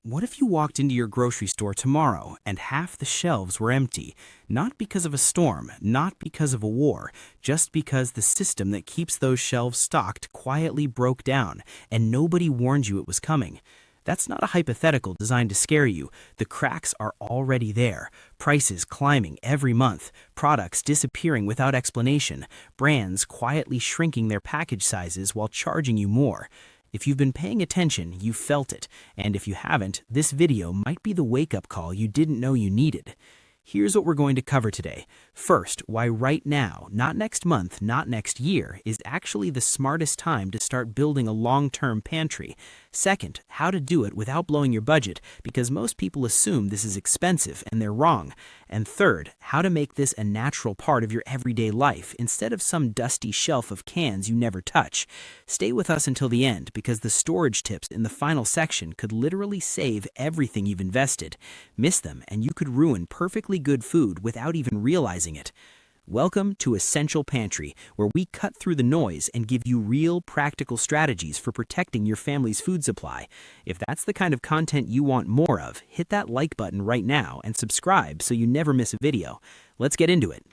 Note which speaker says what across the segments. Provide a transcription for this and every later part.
Speaker 1: What if you walked into your grocery store tomorrow and half the shelves were empty? Not because of a storm, not because of a war, just because the system that keeps those shelves stocked quietly broke down and nobody warned you it was coming. That's not a hypothetical designed to scare you. The cracks are already there. Prices climbing every month, products disappearing without explanation, brands quietly shrinking their package sizes while charging you more. If you've been paying attention, you've felt it, and if you haven't, this video might be the wake-up call you didn't know you needed. Here's what we're going to cover today. First, why right now, not next month, not next year, is actually the smartest time to start building a long-term pantry. Second, how to do it without blowing your budget, because most people assume this is expensive and they're wrong. And third, how to make this a natural part of your everyday life instead of some dusty shelf of cans you never touch. Stay with us until the end, because the storage tips in the final section could literally save everything you've invested. Miss them and you could ruin perfectly good food without even realizing it. Welcome to Essential Pantry, where we cut through the noise and give you real, practical strategies for protecting your family's food supply. If that's the kind of content you want more of, hit that like button right now and subscribe so you never miss a video. Let's get into it.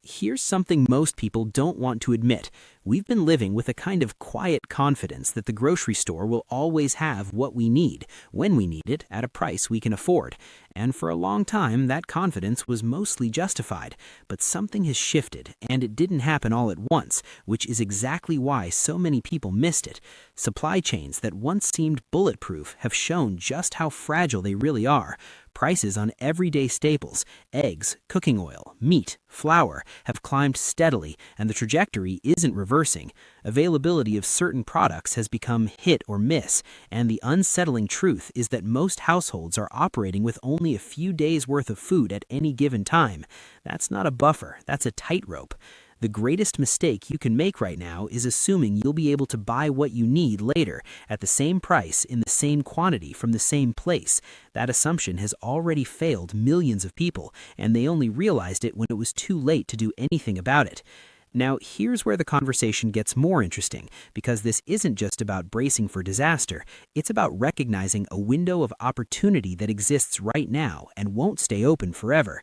Speaker 1: Here's something most people don't want to admit. We've been living with a kind of quiet confidence that the grocery store will always have what we need, when we need it, at a price we can afford. And for a long time, that confidence was mostly justified. But something has shifted, and it didn't happen all at once, which is exactly why so many people missed it. Supply chains that once seemed bulletproof have shown just how fragile they really are. Prices on everyday staples, eggs, cooking oil, meat, flour, have climbed steadily, and the trajectory isn't reversing. Availability of certain products has become hit or miss, and the unsettling truth is that most households are operating with only a few days' worth of food at any given time. That's not a buffer, that's a tightrope. The greatest mistake you can make right now is assuming you'll be able to buy what you need later at the same price in the same quantity from the same place. That assumption has already failed millions of people, and they only realized it when it was too late to do anything about it. Now, here's where the conversation gets more interesting, because this isn't just about bracing for disaster. It's about recognizing a window of opportunity that exists right now and won't stay open forever.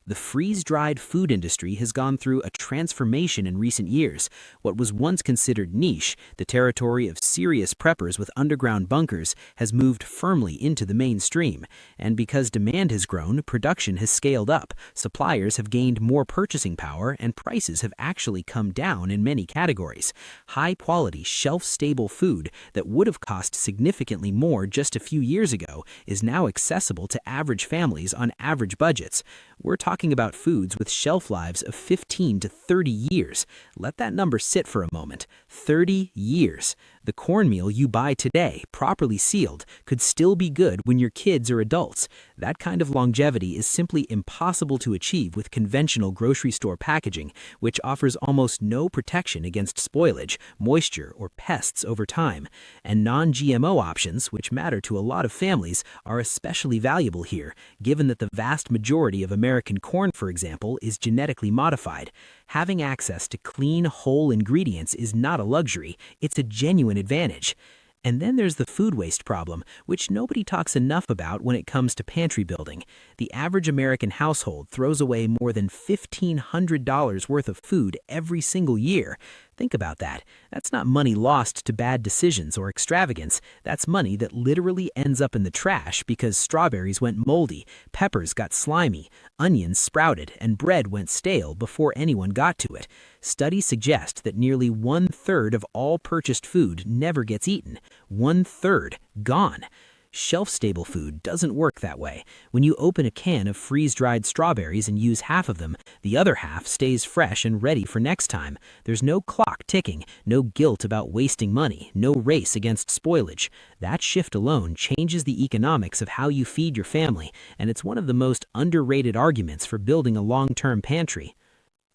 Speaker 1: The freeze-dried food industry has gone through a transformation in recent years. What was once considered niche, the territory of serious preppers with underground bunkers, has moved firmly into the mainstream. And because demand has grown, production has scaled up, suppliers have gained more purchasing power, and prices have actually come down in many categories. High-quality, shelf-stable food that would have cost significantly more just a few years ago is now accessible to average families on average budgets. We're talking about foods with shelf lives of 15 to 30 years. Let that number sit for a moment. 30 years. The cornmeal you buy today, properly sealed, could still be good when your kids are adults. That kind of longevity is simply impossible to achieve with conventional grocery store packaging, which offers almost no protection against spoilage, moisture, or pests over time. And non-GMO options, which matter to a lot of families, are especially valuable here, given that the vast majority of American corn, for example, is genetically modified. Having access to clean, whole ingredients is not a luxury, it's a genuine advantage. And then there's the food waste problem, which nobody talks enough about when it comes to pantry building. The average American household throws away more than $1,500 worth of food every single year. Think about that. That's not money lost to bad decisions or extravagance. That's money that literally ends up in the trash because strawberries went moldy, peppers got slimy, onions sprouted, and bread went stale before anyone got to it. Studies suggest that nearly 1/3 of all purchased food never gets eaten. 1/3 gone. Shelf-stable food doesn't work that way. When you open a can of freeze-dried strawberries and use half of them, the other half stays fresh and ready for next time. There's no clock ticking, no guilt about wasting money, no race against spoilage. That shift alone changes the economics of how you feed your family, and it's one of the most underrated arguments for building a long-term pantry.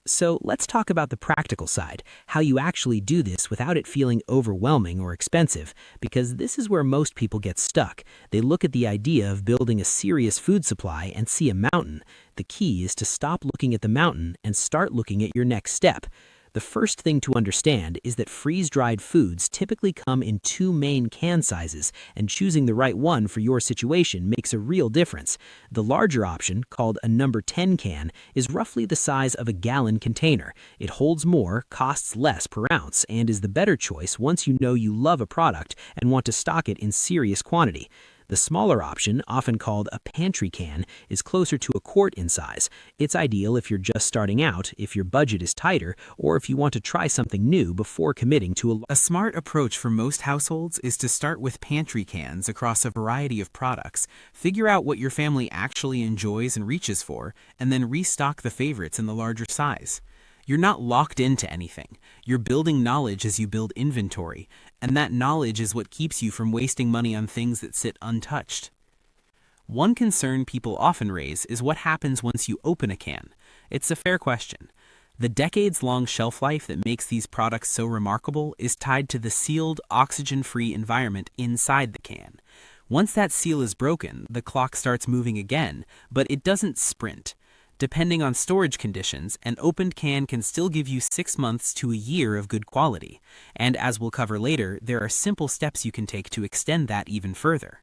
Speaker 1: So let's talk about the practical side, how you actually do this without it feeling overwhelming or expensive, because this is where most people get stuck. They look at the idea of building a serious food supply and see a mountain. The key is to stop looking at the mountain and start looking at your next step.
Speaker 2: The first thing to understand is that freeze-dried foods typically come in two main can sizes, and choosing the right one for your situation makes a real difference. The larger option, called a number 10 can, is roughly the size of a gallon container. It holds more, costs less per ounce, and is the better choice once you know you love a product and want to stock it in serious quantity. The smaller option, often called a pantry can, is closer to a quart in size. It's ideal if you're just starting out, if your budget is tighter, or if you want to try something new before committing to
Speaker 1: A smart approach for most households is to start with pantry cans across a variety of products, figure out what your family actually enjoys and reaches for, and then restock the favorites in the larger size. You're not locked into anything. You're building knowledge as you build inventory, and that knowledge is what keeps you from wasting money on things that sit untouched. One concern people often raise is what happens once you open a can. It's a fair question. The decades-long shelf life that makes these products so remarkable is tied to the sealed, oxygen-free environment inside the can. Once that seal is broken, the clock starts moving again, but it doesn't sprint. Depending on storage conditions, an opened can can still give you 6 months to a year of good quality. And as we'll cover later, there are simple steps you can take to extend that even further.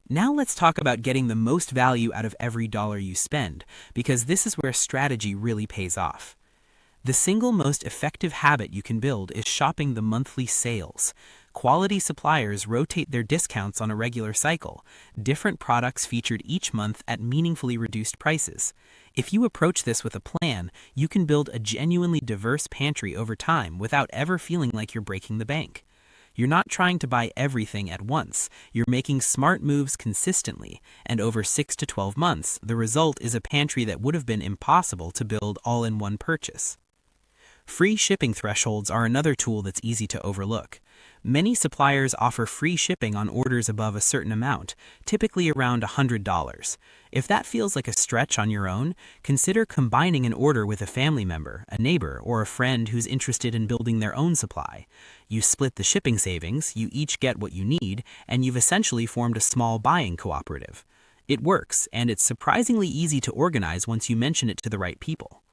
Speaker 1: Now let's talk about getting the most value out of every dollar you spend, because this is where strategy really pays off. The single most effective habit you can build is shopping the monthly sales. Quality suppliers rotate their discounts on a regular cycle, different products featured each month at meaningfully reduced prices. If you approach this with a plan, you can build a genuinely diverse pantry over time without ever feeling like you're breaking the bank. You're not trying to buy everything at once, you're making smart moves consistently, and over 6 to 12 months, the result is a pantry that would have been impossible to build all in one purchase. Free shipping thresholds are another tool that's easy to overlook. Many suppliers offer free shipping on orders above a certain amount, typically around $100. If that feels like a stretch on your own, consider combining an order with a family member, a neighbor, or a friend who's interested in building their own supply. You split the shipping savings, you each get what you need, and you've essentially formed a small buying cooperative. It works, and it's surprisingly easy to organize once you mention it to the right people.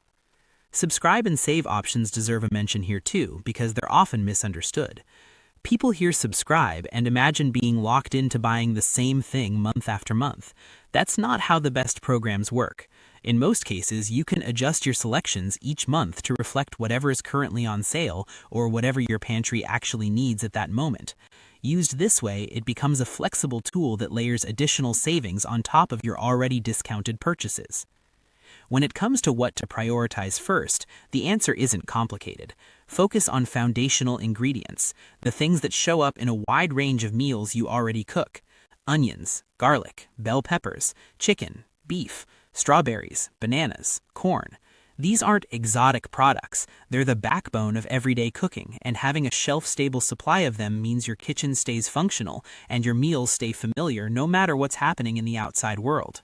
Speaker 1: Subscribe and save options deserve a mention here too, because they're often misunderstood. People hear subscribe and imagine being locked into buying the same thing month after month. That's not how the best programs work. In most cases, you can adjust your selections each month to reflect whatever is currently on sale or whatever your pantry actually needs at that moment. Used this way, it becomes a flexible tool that layers additional savings on top of your already discounted purchases. When it comes to what to prioritize first, the answer isn't complicated. Focus on foundational ingredients, the things that show up in a wide range of meals you already cook. Onions, garlic, bell peppers, chicken, beef, strawberries, bananas, corn. These aren't exotic products. They're the backbone of everyday cooking, and having a shelf-stable supply of them means your kitchen stays functional and your meals stay familiar no matter what's happening in the outside world.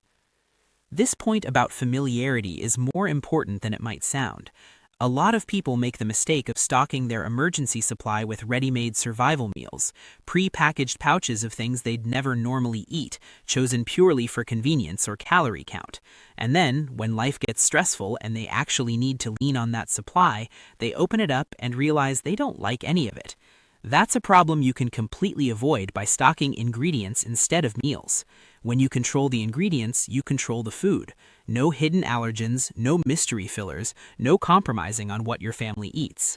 Speaker 1: This point about familiarity is more important than it might sound. A lot of people make the mistake of stocking their emergency supply with ready-made survival meals, pre-packaged pouches of things they'd never normally eat, chosen purely for convenience or calorie count. And then, when life gets stressful and they actually need to lean on that supply, they open it up and realize they don't like any of it. That's a problem you can completely avoid by stocking ingredients instead of meals. When you control the ingredients, you control the food. No hidden allergens, no mystery fillers, no compromising on what your family eats.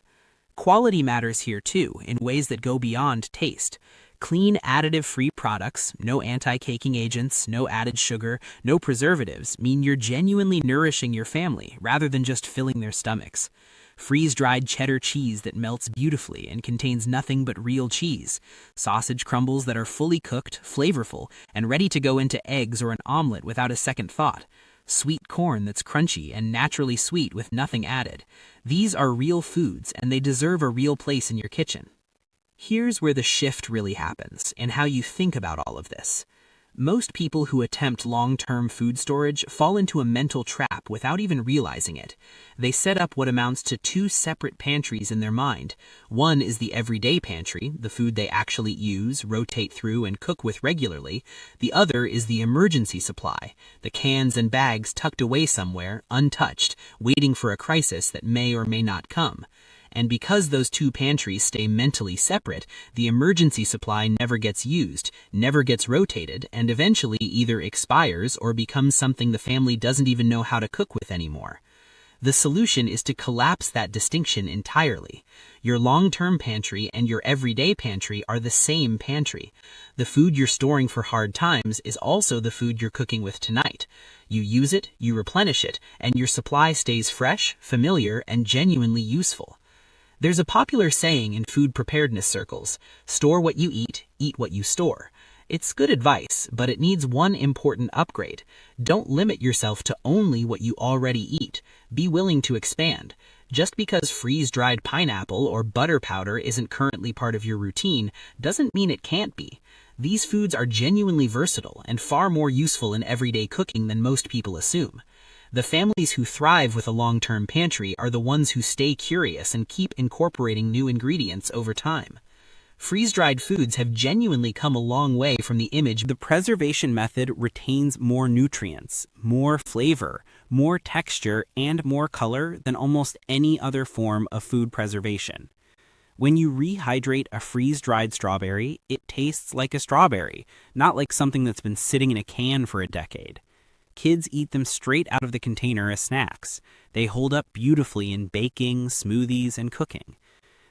Speaker 1: Quality matters here too, in ways that go beyond taste. Clean, additive-free products, no anti-caking agents, no added sugar, no preservatives, mean you're genuinely nourishing your family rather than just filling their stomachs. Freeze-dried cheddar cheese that melts beautifully and contains nothing but real cheese. Sausage crumbles that are fully cooked, flavorful, and ready to go into eggs or an omelet without a second thought. Sweet corn that's crunchy and naturally sweet with nothing added. These are real foods, and they deserve a real place in your kitchen. Here's where the shift really happens, and how you think about all of this.
Speaker 2: Most people who attempt long-term food storage fall into a mental trap without even realizing it. They set up what amounts to two separate pantries in their mind. One is the everyday pantry, the food they actually use, rotate through, and cook with regularly. The other is the emergency supply, the cans and bags tucked away somewhere, untouched, waiting for a crisis that may or may not come. And because those two pantries stay mentally separate, the emergency supply never gets used, never gets rotated, and eventually either expires or becomes something the family doesn't even know how to cook with anymore. The solution is to collapse that distinction entirely. Your long-term pantry and your everyday pantry are the same pantry. The food you're storing for hard times is also the food you're cooking with tonight. You use it, you replenish it, and your supply stays fresh, familiar, and genuinely useful. There's a popular saying in food preparedness circles: store what you eat what you store. It's good advice, but it needs one important upgrade. Don't limit yourself to only what you already eat. Be willing to expand. Just because freeze-dried pineapple or butter powder isn't currently part of your routine doesn't mean it can't be. These foods are genuinely versatile and far more useful in everyday cooking than most people assume. The families who thrive with a long-term pantry are the ones who stay curious and keep incorporating new ingredients over time. Freeze-dried foods have genuinely come a long way from the image.
Speaker 1: The preservation method retains more nutrients, more flavor, more texture, and more color than almost any other form of food preservation. When you rehydrate a freeze-dried strawberry, it tastes like a strawberry, not like something that's been sitting in a can for a decade. Kids eat them straight out of the container as snacks. They hold up beautifully in baking, smoothies, and cooking.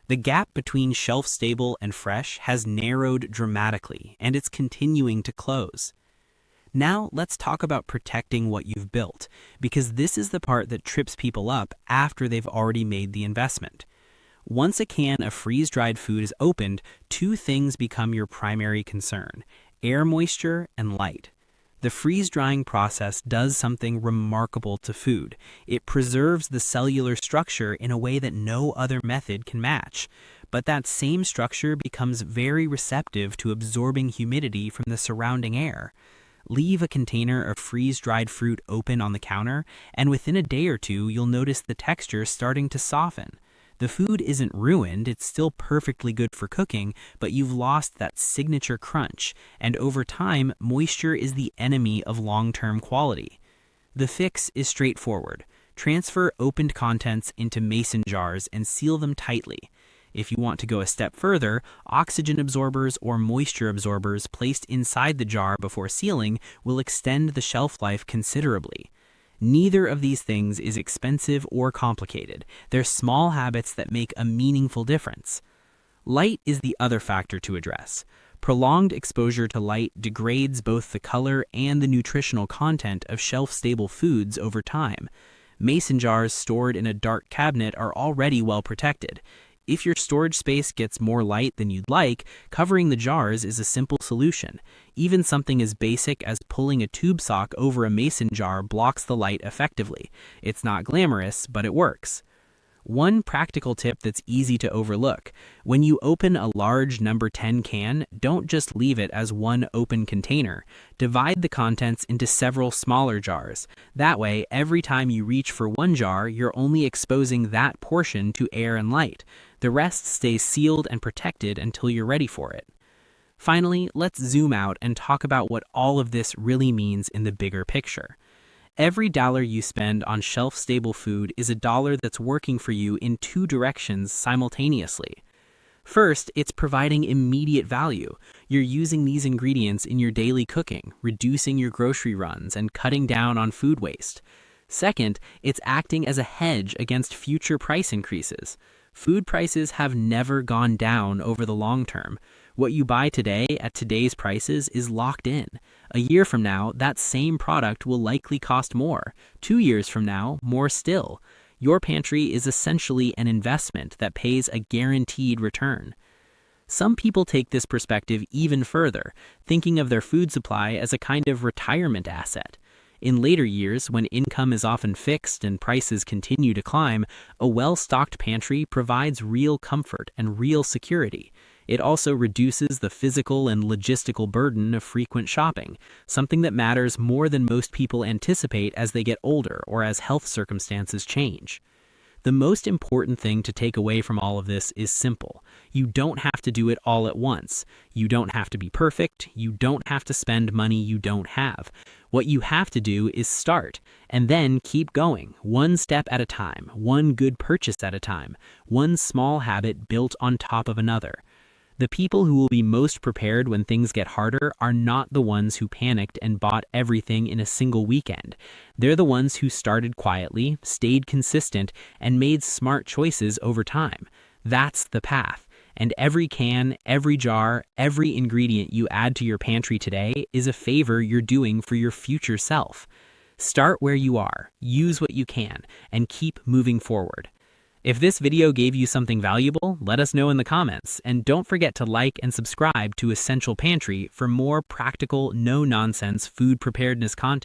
Speaker 1: The gap between shelf-stable and fresh has narrowed dramatically, and it's continuing to close. Now let's talk about protecting what you've built, because this is the part that trips people up after they've already made the investment. Once a can of freeze-dried food is opened, two things become your primary concern: air moisture and light. The freeze-drying process does something remarkable to food. It preserves the cellular structure in a way that no other method can match. But that same structure becomes very receptive to absorbing humidity from the surrounding air. Leave a container of freeze-dried fruit open on the counter, and within a day or two, you'll notice the texture starting to soften. The food isn't ruined, it's still perfectly good for cooking, but you've lost that signature crunch, and over time, moisture is the enemy of long-term quality. The fix is straightforward. Transfer opened contents into mason jars and seal them tightly. If you want to go a step further, oxygen absorbers or moisture absorbers placed inside the jar before sealing will extend the shelf life considerably. Neither of these things is expensive or complicated. They're small habits that make a meaningful difference. Light is the other factor to address. Prolonged exposure to light degrades both the color and the nutritional content of shelf-stable foods over time. Mason jars stored in a dark cabinet are already well protected. If your storage space gets more light than you'd like, covering the jars is a simple solution. Even something as basic as pulling a tube sock over a mason jar blocks the light effectively. It's not glamorous, but it works. One practical tip that's easy to overlook: when you open a large number 10 can, don't just leave it as one open container. Divide the contents into several smaller jars. That way, every time you reach for one jar, you're only exposing that portion to air and light. The rest stays sealed and protected until you're ready for it. Finally, let's zoom out and talk about what all of this really means in the bigger picture. Every dollar you spend on shelf-stable food is a dollar that's working for you in two directions simultaneously. First, it's providing immediate value. You're using these ingredients in your daily cooking, reducing your grocery runs, and cutting down on food waste. Second, it's acting as a hedge against future price increases. Food prices have never gone down over the long term. What you buy today at today's prices is locked in. A year from now, that same product will likely cost more. 2 years from now, more still. Your pantry is essentially an investment that pays a guaranteed return. Some people take this perspective even further, thinking of their food supply as a kind of retirement asset. In later years, when income is often fixed and prices continue to climb, a well-stocked pantry provides real comfort and real security.
Speaker 2: It also reduces the physical and logistical burden of frequent shopping, something that matters more than most people anticipate as they get older or as health circumstances change. The most important thing to take away from all of this is simple. You don't have to do it all at once. You don't have to be perfect. You don't have to spend money you don't have. What you have to do is start, and then keep going, one step at a time, one good purchase at a time, one small habit built on top of another. The people who will be most prepared when things get harder are not the ones who panicked and bought everything in a single weekend. They're the ones who started quietly, stayed consistent, and made smart choices over time. That's the path. And every can, every jar, every ingredient you add to your pantry today is a favor you're doing for your future self. Start where you are, use what you can, and keep moving forward. If this video gave you something valuable, let us know in the comments, and don't forget to like and subscribe to Essential Pantry for more practical, no-nonsense food preparedness content.